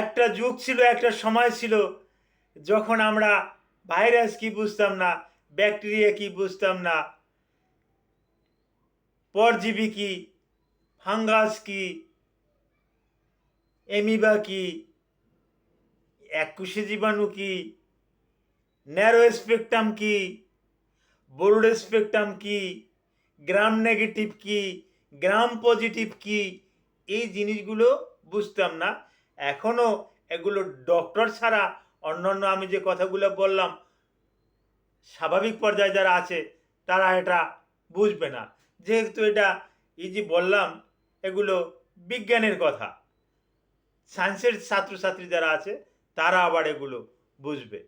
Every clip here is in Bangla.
একটা যুগ ছিল, একটা সময় ছিল যখন আমরা ভাইরাস কি বুঝতাম না, ব্যাকটেরিয়া কি বুঝতাম না, পরজীবী কি, ফাঙ্গাস কি, এমিবা কি, এককোষী জীবাণু কি, ন্যারো স্পেকট্রাম কি, ব্রড স্পেকট্রাম কি, গ্রাম নেগেটিভ কি, গ্রাম পজিটিভ কি, এই জিনিসগুলো বুঝতাম না। এখনও এগুলো ডক্টর ছাড়া অন্যান্য আমি যে কথাগুলো বললাম স্বাভাবিক পর্যায়ে যারা আছে তারা এটা বুঝবে না, যেহেতু এটা এই যে বললাম এগুলো বিজ্ঞানের কথা। সায়েন্সের ছাত্রছাত্রী যারা আছে তারা আবার এগুলো বুঝবে।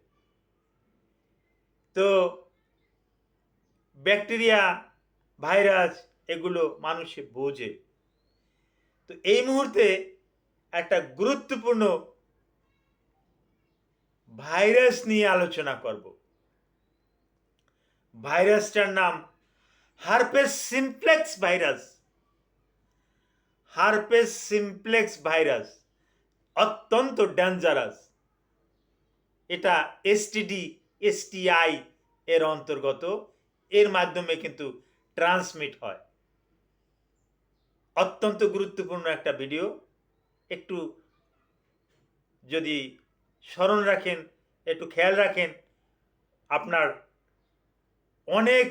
তো ব্যাকটেরিয়া, ভাইরাস এগুলো মানুষে বোঝে। তো এই মুহূর্তে একটা গুরুত্বপূর্ণ ভাইরাস নিয়ে আলোচনা করব। ভাইরাসটার নাম herpes simplex virus. Herpes simplex virus অত্যন্ত ডেঞ্জারাস। এটা এসটিডি, এসটিআই এর অন্তর্গত। এর মাধ্যমে কিন্তু ট্রান্সমিট হয়। অত্যন্ত গুরুত্বপূর্ণ একটা ভিডিও। একটু যদি স্মরণ রাখেন, একটু খেয়াল রাখেন, আপনার অনেক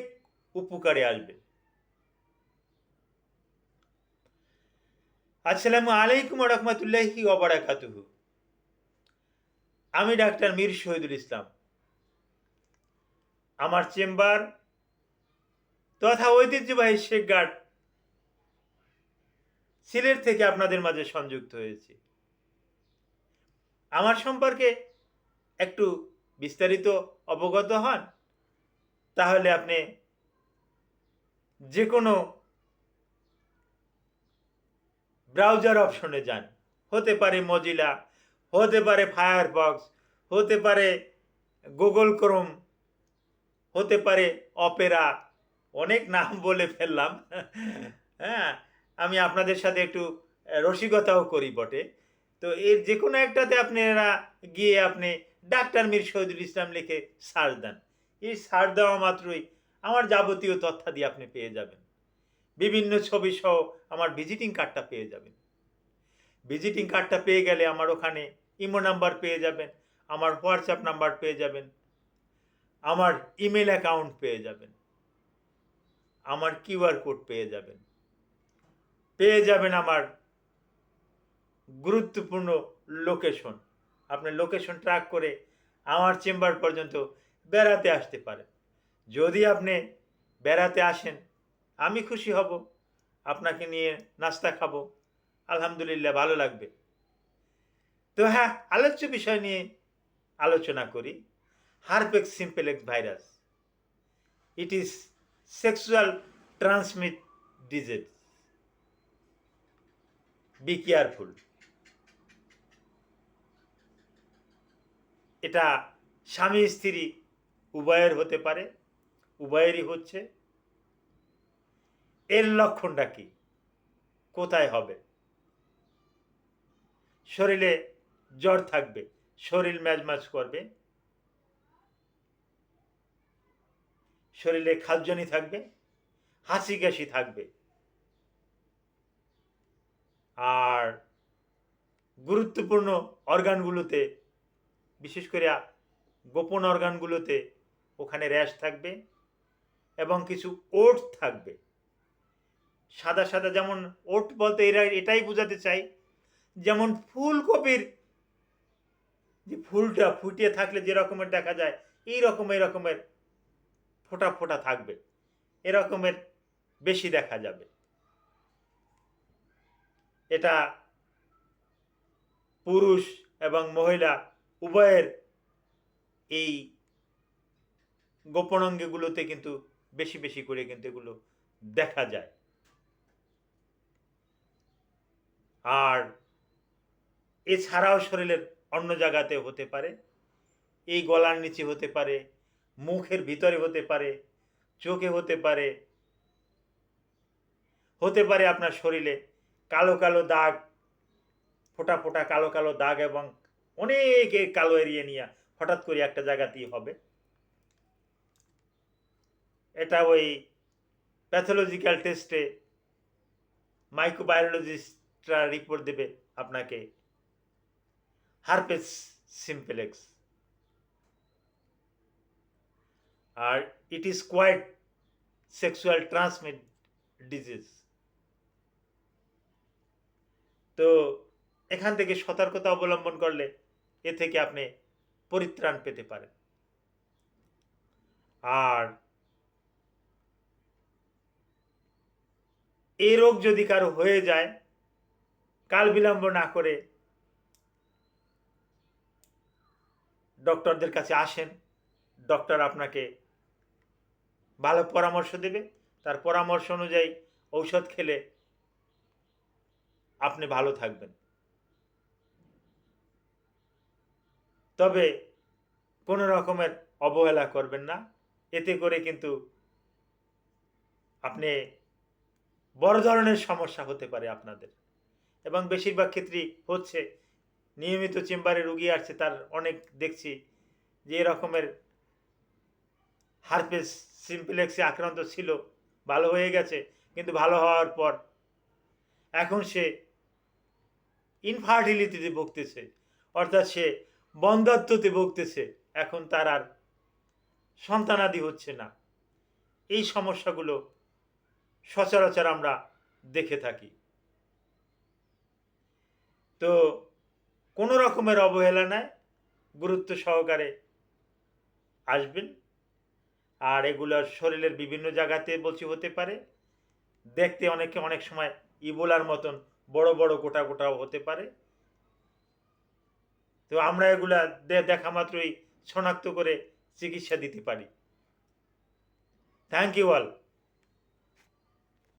উপকারে আসবে। আসসালামু আলাইকুম ওয়া রাহমাতুল্লাহি ওয়া বারাকাতুহু। আমি ডাক্তার মীর শহীদুল ইসলাম। আমার চেম্বার তথা ঐতিহ্যবাহী শেখ গার্ড সিলেট থেকে আপনাদের মাঝে সংযুক্ত হয়েছি। আমার সম্পর্কে একটু বিস্তারিত অবগত হন, তাহলে আপনি যে কোনো ব্রাউজার অপশনে যান। হতে পারে মজিলা, হতে পারে ফায়ারফক্স, হতে পারে গুগল ক্রোম, হতে পারে অপেরা। অনেক নাম বলে ফেললাম। হ্যাঁ, আমি আপনাদের সাথে একটু রসিকতাও করি বটে। তো এর যে কোনো একটাতে আপনারা গিয়ে আপনি ডাক্তার মীর শহীদুল ইসলাম লিখে সার্চ দেন। এই সার্চ দেওয়া মাত্রই আমার যাবতীয় তথ্যাদি আপনি পেয়ে যাবেন। বিভিন্ন ছবি সহ আমার ভিজিটিং কার্ডটা পেয়ে যাবেন। ভিজিটিং কার্ডটা পেয়ে গেলে আমার ওখানে ইমো নাম্বার পেয়ে যাবেন, আমার হোয়াটসঅ্যাপ নাম্বার পেয়ে যাবেন, আমার ইমেল অ্যাকাউন্ট পেয়ে যাবেন, আমার কিউআর কোড পেয়ে যাবেন, পেয়ে যাবেন আমার গুরুত্বপূর্ণ লোকেশন। আপনি লোকেশন ট্র্যাক করে আমার চেম্বার পর্যন্ত বেড়াতে আসতে পারেন। যদি আপনি বেড়াতে আসেন আমি খুশি হব, আপনাকে নিয়ে নাস্তা খাবো, আলহামদুলিল্লাহ ভালো লাগবে। তো হ্যাঁ, আলোচ্য বিষয় নিয়ে আলোচনা করি। Herpes simplex virus, it is sexual transmit disease. Be careful. এটা স্বামী স্ত্রী উভয়ের হতে পারে, উভয়েরই হচ্ছে। এর লক্ষণটা কি, কোথায় হবে? শরীরে জ্বর থাকবে, শরীর ম্যাজম্যাজ করবে, শরীরে খাদ্যনি থাকবে, হাসি কাশি থাকবে, আর গুরুত্বপূর্ণ অর্গানগুলোতে, বিশেষ করে গোপন অর্গানগুলোতে ওখানে র্যাশ থাকবে এবং কিছু ওট থাকবে। সাদা সাদা, যেমন ওট বলতে এটাই বোঝাতে চাই যেমন ফুলকপির যে ফুলটা ফুটিয়ে থাকলে যে রকমের দেখা যায়, এই রকমের ফোঁটা ফোঁটা থাকবে, এরকমের বেশি দেখা যাবে। এটা পুরুষ এবং মহিলা উভয়ের এই গোপন অঙ্গগুলোতে কিন্তু বেশি বেশি করে কিন্তু এগুলো দেখা যায়। আর এছাড়াও শরীরের অন্য জায়গাতে হতে পারে, এই গলার নিচে হতে পারে, মুখের ভিতরে হতে পারে, চোখে হতে পারে, হতে পারে আপনার শরীরে কালো কালো দাগ ফোঁটা ফোঁটা কালো কালো দাগ এবং অনেক কালো এরিয়া নিয়ে হঠাৎ করে একটা জায়গাতেই হবে। এটা ওই প্যাথোলজিক্যাল টেস্টে মাইক্রোবায়োলজিস্টরা রিপোর্ট দেবে আপনাকে হারপেস সিম্পলেক্স। আর it is quite sexual transmit disease. তো এখান থেকে সতর্কতা অবলম্বন করলে এ থেকে আপনি পরিত্রাণ পেতে পারেন। আর এই রোগ যদি কারো হয়ে যায়, কাল বিলম্ব না করে ডক্টরদের কাছে আসেন। ডক্টর আপনাকে ভালো পরামর্শ দেবে, তার পরামর্শ অনুযায়ী ঔষধ খেলে আপনি ভালো থাকবেন। তবে কোনো রকমের অবহেলা করবেন না, এতে করে কিন্তু আপনি বড় ধরনের সমস্যা হতে পারে আপনাদের। এবং বেশিরভাগ ক্ষেত্রেই হচ্ছে, নিয়মিত চেম্বারে রুগী আসছে, তার অনেক দেখছি যে এরকমের হারপেস সিম্পলেক্সে আক্রান্ত ছিল, ভালো হয়ে গেছে, কিন্তু ভালো হওয়ার পর এখন সে ইনফার্টিলিটিতে ভুগতেছে, অর্থাৎ সে বন্ধ্যাত্বতে ভুগতেছে। এখন তার আর সন্তানাদি হচ্ছে না। এই সমস্যাগুলো সচরাচর আমরা দেখে থাকি। তো কোনো রকমের অবহেলা নাই, গুরুত্ব সহকারে আসবেন। আর এগুলোর শরীরের বিভিন্ন জায়গাতে বলছি হতে পারে, দেখতে অনেক সময় ইবোলার মতন বড় বড় গোটা গোটাও হতে পারে। তো আমরা এগুলা দেখা মাত্রই শনাক্ত করে চিকিৎসা দিতে পারি। Thank you all.